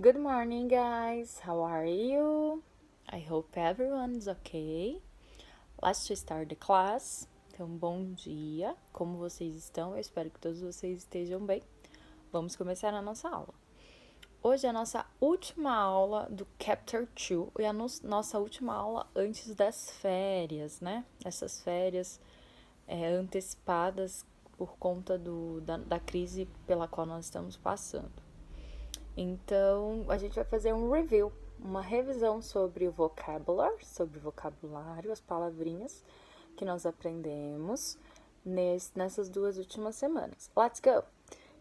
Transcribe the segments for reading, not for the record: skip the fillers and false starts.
Good morning, guys. How are you? I hope everyone's okay. Let's start the class. Então, bom dia. Como vocês estão? Eu espero que todos vocês estejam bem. Vamos começar a nossa aula. Hoje é a nossa última aula do Chapter 2 e a nossa última aula antes das férias, né? Essas férias antecipadas por conta da crise pela qual nós estamos passando. Então, a gente vai fazer um review, uma revisão sobre o vocabulário, as palavrinhas que nós aprendemos nessas 2 últimas semanas. Let's go!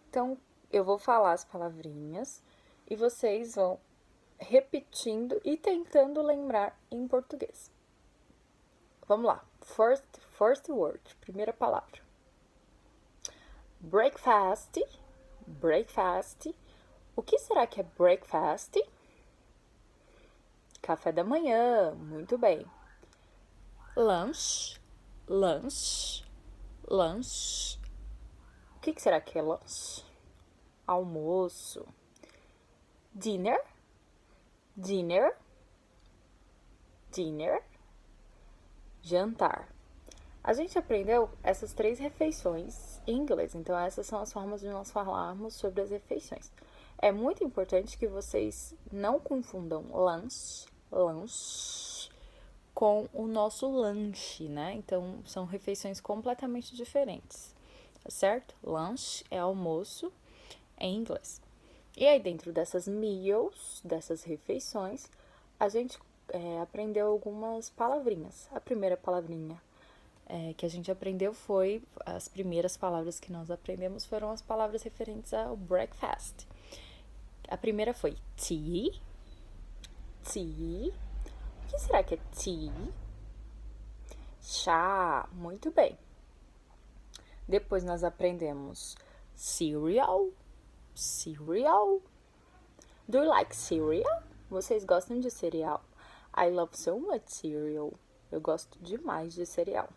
Então, eu vou falar as palavrinhas e vocês vão repetindo e tentando lembrar em português. Vamos lá. First word, primeira palavra. Breakfast. O que será que é breakfast? Café da manhã, muito bem. Lunch. O que será que é lunch? Almoço. Dinner. Jantar. A gente aprendeu essas 3 refeições em inglês, então essas são as formas de nós falarmos sobre as refeições. É muito importante que vocês não confundam lunch com o nosso lanche, né? Então, são refeições completamente diferentes, tá certo? Lunch é almoço em inglês. E aí, dentro dessas meals, dessas refeições, a gente aprendeu algumas palavrinhas. A primeira palavrinha que a gente aprendeu foi, as primeiras palavras que nós aprendemos foram as palavras referentes ao breakfast. A primeira foi tea. O que será que é tea? Chá, muito bem. Depois nós aprendemos cereal. Do you like cereal? Vocês gostam de cereal? I love so much cereal. Eu gosto demais de cereal.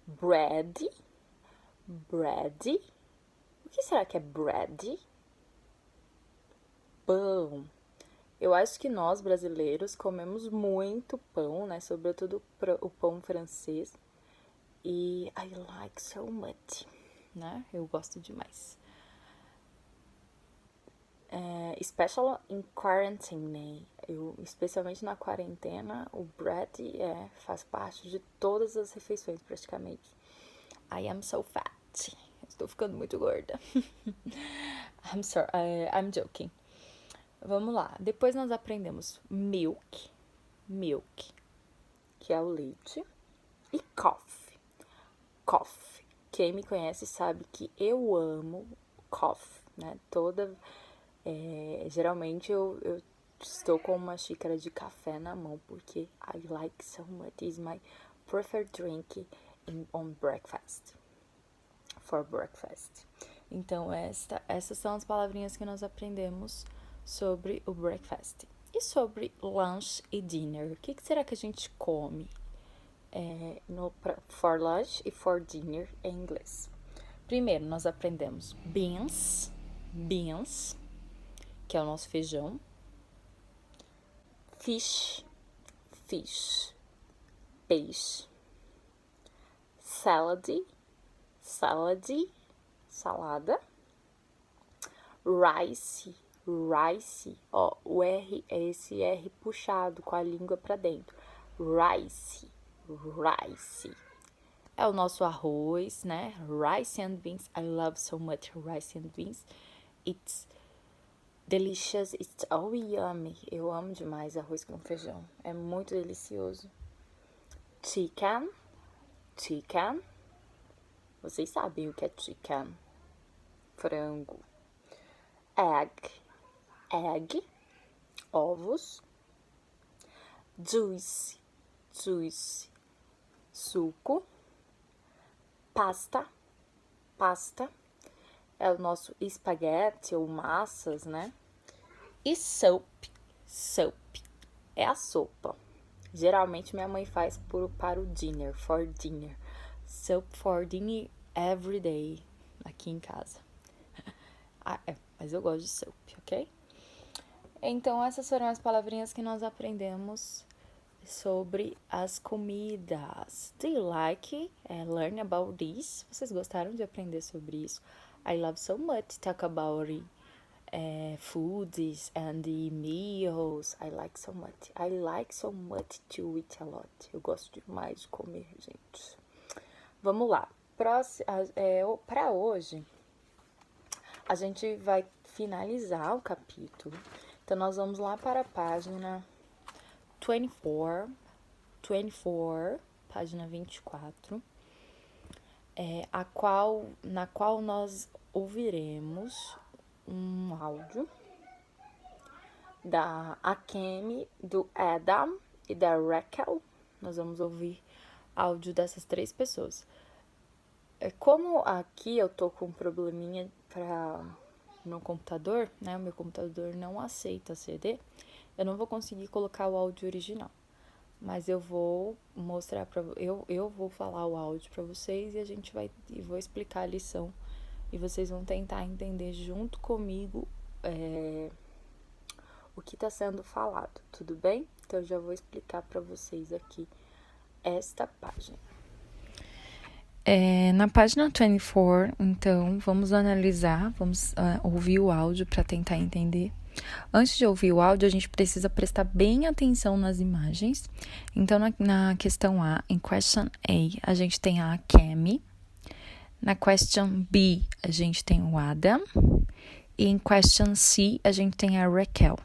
Bread. O que será que é bread? Pão. Eu acho que nós, brasileiros, comemos muito pão, né? Sobretudo o pão francês. E I like so much, né? Eu gosto demais. Special in quarantine. Especialmente na quarentena, o bread faz parte de todas as refeições, praticamente. I am so fat. Estou ficando muito gorda. I'm sorry, I'm joking. Vamos lá. Depois nós aprendemos milk, que é o leite, e coffee. Quem me conhece sabe que eu amo coffee, né? Geralmente eu estou com uma xícara de café na mão porque I like so much. It's my preferred drink on breakfast. For breakfast. Então, essas são as palavrinhas que nós aprendemos sobre o breakfast. E sobre lunch e dinner? O que será que a gente come for lunch e for dinner em inglês? Primeiro, nós aprendemos beans, que é o nosso feijão. Fish, peixe. Salad, salada. Rice, ó, o R é esse R puxado com a língua pra dentro. Rice. É o nosso arroz, né? Rice and beans. I love so much rice and beans. It's delicious. It's all yummy. Eu amo demais arroz com feijão. É muito delicioso. Chicken. Vocês sabem o que é chicken? Frango. Egg. Ovos. Juice. Suco. Pasta. É o nosso espaguete ou massas, né? E soap. É a sopa. Geralmente minha mãe faz para o dinner, for dinner. Soap for dinner every day aqui em casa. Mas eu gosto de soap, ok? Então, essas foram as palavrinhas que nós aprendemos sobre as comidas. Do you like learn about this? Vocês gostaram de aprender sobre isso? I love so much to talk about foods and the meals. I like so much. I like so much to eat a lot. Eu gosto demais de comer, gente. Vamos lá. Para hoje, a gente vai finalizar o capítulo. Então, nós vamos lá para a página 24, página 24, na qual nós ouviremos um áudio da Akemi, do Adam e da Raquel. Nós vamos ouvir áudio dessas 3 pessoas. Como aqui eu tô com um probleminha no computador, né? O meu computador não aceita CD. Eu não vou conseguir colocar o áudio original. Mas eu vou mostrar eu vou falar o áudio para vocês e vou explicar a lição. E vocês vão tentar entender junto comigo o que está sendo falado, tudo bem? Então, eu já vou explicar para vocês aqui esta página. Na página 24, então, vamos analisar, vamos ouvir o áudio para tentar entender. Antes de ouvir o áudio, a gente precisa prestar bem atenção nas imagens. Então, na questão A, em question A, a gente tem a Akemi. Na question B, a gente tem o Adam. E em question C, a gente tem a Raquel.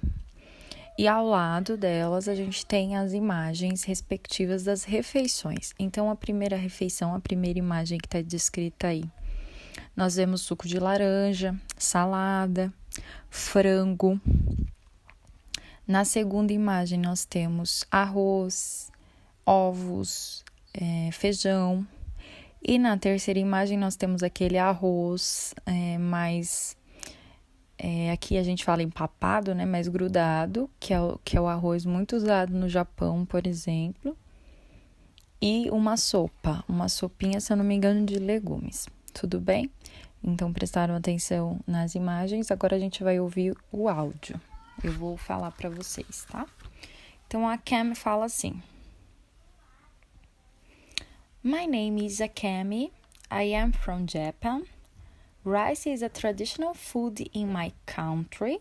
E ao lado delas, a gente tem as imagens respectivas das refeições. Então, a primeira refeição, a primeira imagem que está descrita aí. Nós vemos suco de laranja, salada, frango. Na segunda imagem, nós temos arroz, ovos, feijão. E na terceira imagem, nós temos aquele arroz mais... aqui a gente fala empapado, né? Mais grudado, que é o arroz muito usado no Japão, por exemplo. E uma sopinha, se eu não me engano, de legumes. Tudo bem? Então, prestaram atenção nas imagens. Agora a gente vai ouvir o áudio. Eu vou falar para vocês, tá? Então, a Akemi fala assim. My name is Akemi. I am from Japan. Rice is a traditional food in my country.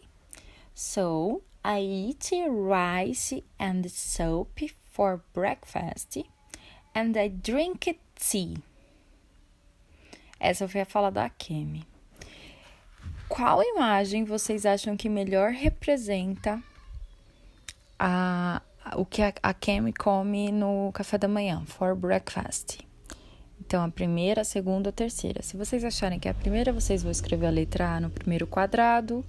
So, I eat rice and soup for breakfast. And I drink tea. Essa foi a fala da Akemi. Qual imagem vocês acham que melhor representa o que a Akemi come no café da manhã, for breakfast? Então, a primeira, a segunda, a terceira. Se vocês acharem que a primeira, vocês vão escrever a letra A no primeiro quadrado,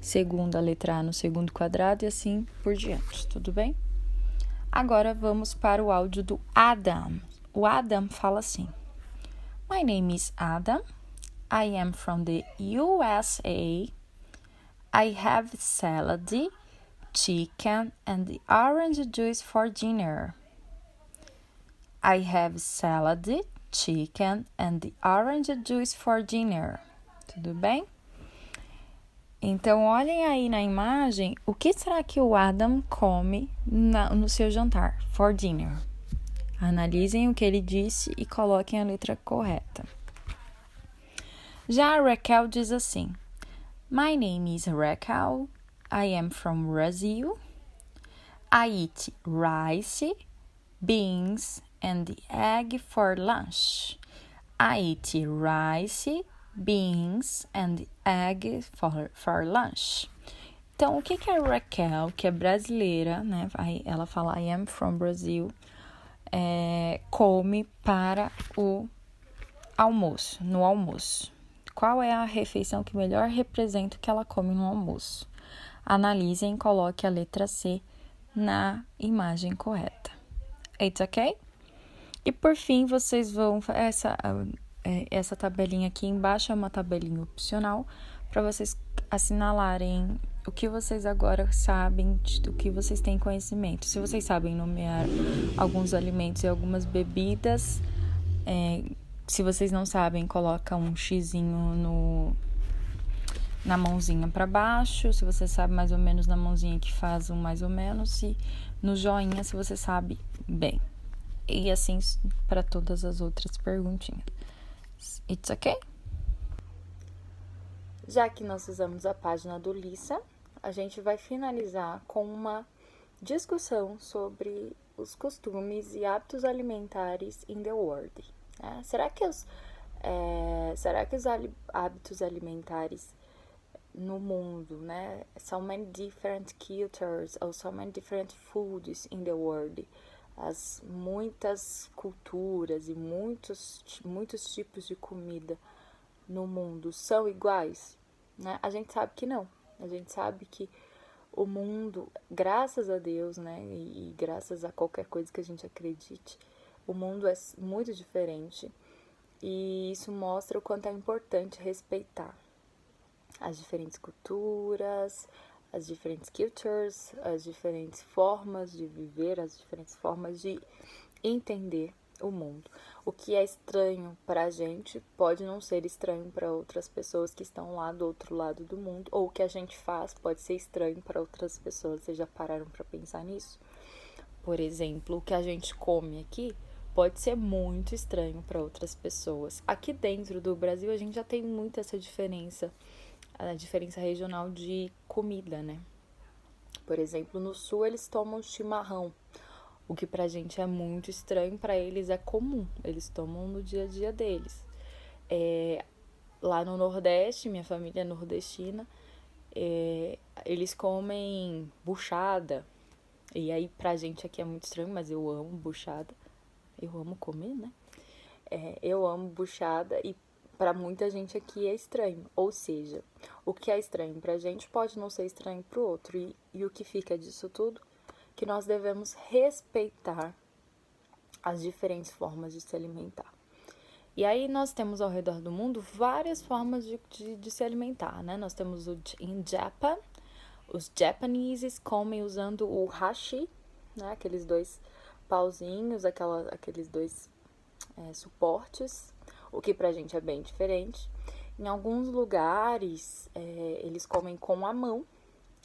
segunda, a letra A no segundo quadrado e assim por diante, tudo bem? Agora, vamos para o áudio do Adam. O Adam fala assim. My name is Adam. I am from the USA. I have salad, chicken, and orange juice for dinner. I have salad, chicken, and orange juice for dinner. Tudo bem? Então, olhem aí na imagem, o que será que o Adam come no seu jantar, for dinner? Analisem o que ele disse e coloquem a letra correta. Já a Raquel diz assim, My name is Raquel, I am from Brazil, I eat rice, beans, and egg for lunch. I eat rice, beans, and egg for lunch. Então, o que a Raquel, que é brasileira, né? Ela fala, I am from Brazil, come para o almoço, no almoço. Qual é a refeição que melhor representa o que ela come no almoço? Analisem e coloque a letra C na imagem correta. It's okay? E por fim, vocês vão... Essa tabelinha aqui embaixo é uma tabelinha opcional para vocês assinalarem o que vocês agora sabem, do que vocês têm conhecimento. Se vocês sabem nomear alguns alimentos e algumas bebidas, se vocês não sabem, coloca um xizinho na mãozinha para baixo, se você sabe mais ou menos, na mãozinha que faz um mais ou menos, e no joinha se você sabe bem. E assim para todas as outras perguntinhas. It's okay? Já que nós usamos a página do Lissa, a gente vai finalizar com uma discussão sobre os costumes e hábitos alimentares in the world. Né? Será que os hábitos alimentares no mundo, né? So many different cultures, or so many different foods in the world. As muitas culturas e muitos tipos de comida no mundo são iguais, né? A gente sabe que não. A gente sabe que o mundo, graças a Deus, né? E graças a qualquer coisa que a gente acredite, o mundo é muito diferente. E isso mostra o quanto é importante respeitar as diferentes culturas, as diferentes cultures, as diferentes formas de viver, as diferentes formas de entender o mundo. O que é estranho para a gente pode não ser estranho para outras pessoas que estão lá do outro lado do mundo, ou o que a gente faz pode ser estranho para outras pessoas. Vocês já pararam para pensar nisso? Por exemplo, o que a gente come aqui pode ser muito estranho para outras pessoas. Aqui dentro do Brasil a gente já tem muito essa diferença, a diferença regional de comida, né? Por exemplo, no sul eles tomam chimarrão, o que pra gente é muito estranho, pra eles é comum, eles tomam no dia a dia deles. Lá no Nordeste, minha família é nordestina, eles comem buchada, e aí pra gente aqui é muito estranho, mas eu amo buchada, eu amo comer, né? Eu amo buchada e para muita gente aqui é estranho. Ou seja, o que é estranho pra gente pode não ser estranho pro outro. E o que fica disso tudo? Que nós devemos respeitar as diferentes formas de se alimentar. E aí nós temos ao redor do mundo várias formas de se alimentar, né? Nós temos em Japan, os japoneses comem usando o hashi, né? Aqueles dois pauzinhos, aqueles dois suportes, o que pra gente é bem diferente. Em alguns lugares, eles comem com a mão,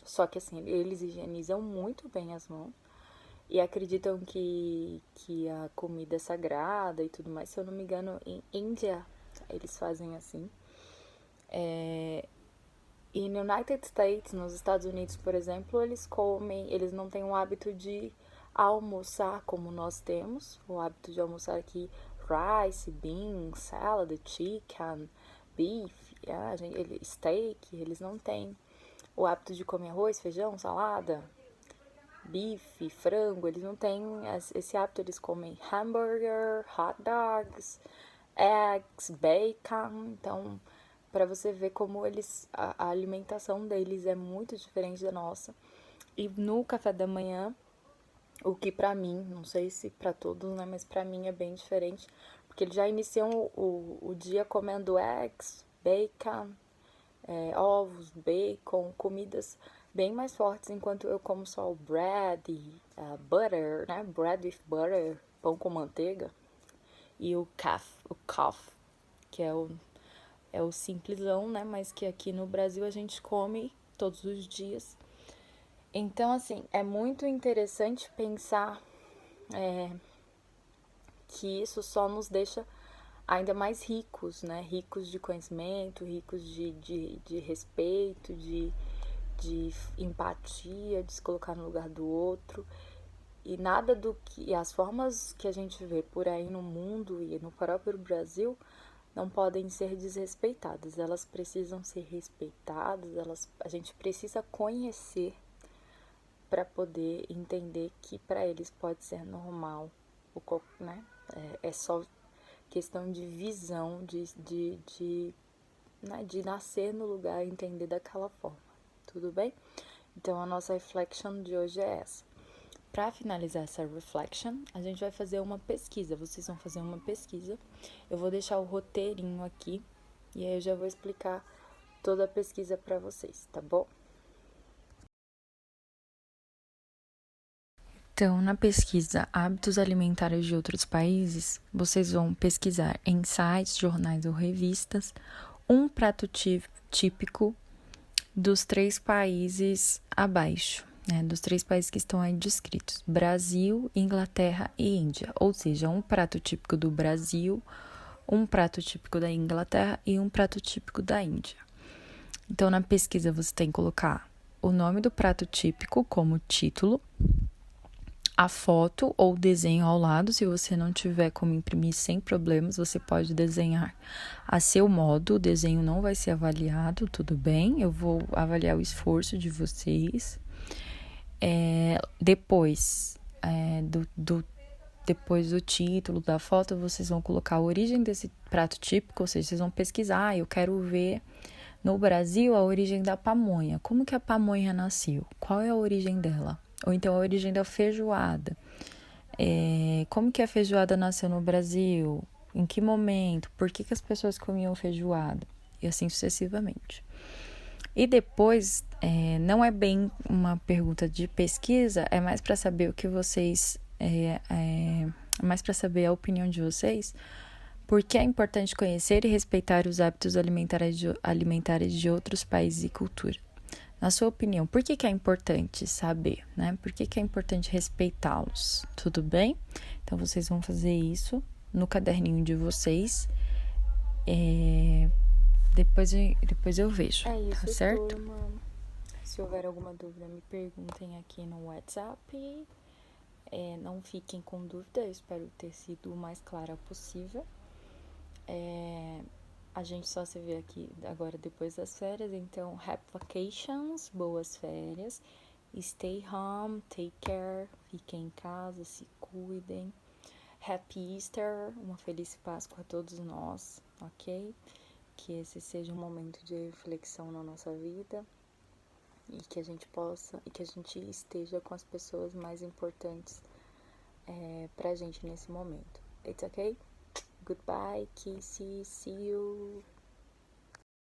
só que assim, eles higienizam muito bem as mãos e acreditam que a comida é sagrada e tudo mais. Se eu não me engano, em Índia, eles fazem assim. E no United States, nos Estados Unidos, por exemplo, eles não têm o hábito de almoçar como nós temos, o hábito de almoçar aqui rice, beans, salad, chicken, beef, steak, eles não têm o hábito de comer arroz, feijão, salada, bife, frango, eles não têm esse hábito, eles comem hambúrguer, hot dogs, eggs, bacon, então para você ver como a alimentação deles é muito diferente da nossa. E no café da manhã, o que pra mim, não sei se pra todos, né, mas pra mim é bem diferente, porque eles já iniciam o dia comendo eggs, bacon, ovos, bacon, comidas bem mais fortes, enquanto eu como só o bread, butter, né, bread with butter, pão com manteiga, e o calf, que é o simplesão, né, mas que aqui no Brasil a gente come todos os dias. Então, assim, é muito interessante pensar que isso só nos deixa ainda mais ricos, né? Ricos de conhecimento, ricos de respeito, de empatia, de se colocar no lugar do outro. E nada do que. As formas que a gente vê por aí no mundo e no próprio Brasil não podem ser desrespeitadas. Elas precisam ser respeitadas, a gente precisa conhecer para poder entender que para eles pode ser normal, né? É só questão de visão, né, de nascer no lugar e entender daquela forma, tudo bem? Então a nossa reflection de hoje é essa. Para finalizar essa reflection, a gente vai fazer uma pesquisa. Vocês vão fazer uma pesquisa. Eu vou deixar o roteirinho aqui e aí eu já vou explicar toda a pesquisa para vocês, tá bom? Então, na pesquisa Hábitos Alimentares de Outros Países, vocês vão pesquisar em sites, jornais ou revistas um prato típico dos 3 países abaixo, né? Dos 3 países que estão aí descritos: Brasil, Inglaterra e Índia. Ou seja, um prato típico do Brasil, um prato típico da Inglaterra e um prato típico da Índia. Então, na pesquisa, você tem que colocar o nome do prato típico como título, a foto ou desenho ao lado. Se você não tiver como imprimir sem problemas, você pode desenhar a seu modo. O desenho não vai ser avaliado, tudo bem? Eu vou avaliar o esforço de vocês. Depois do título, da foto, vocês vão colocar a origem desse prato típico, ou seja, vocês vão pesquisar. Eu quero ver no Brasil a origem da pamonha. Como que a pamonha nasceu? Qual é a origem dela? Ou então a origem da feijoada. Como que a feijoada nasceu no Brasil? Em que momento? Por que as pessoas comiam feijoada? E assim sucessivamente. E depois, não é bem uma pergunta de pesquisa, é mais para saber o que vocês... é mais para saber a opinião de vocês, porque é importante conhecer e respeitar os hábitos alimentares de outros países e culturas. Na sua opinião, por que é importante saber, né? Por que é importante respeitá-los? Tudo bem? Então, vocês vão fazer isso no caderninho de vocês. Depois eu vejo, É isso, tá certo? turma. Se houver alguma dúvida, me perguntem aqui no WhatsApp. Não fiquem com dúvida, eu espero ter sido o mais clara possível. A gente só se vê aqui agora depois das férias, então happy vacations, boas férias. Stay home, take care, fiquem em casa, se cuidem. Happy Easter, uma feliz Páscoa a todos nós, ok? Que esse seja um momento de reflexão na nossa vida e que a gente esteja com as pessoas mais importantes pra gente nesse momento. It's okay? Goodbye, kisses, see you.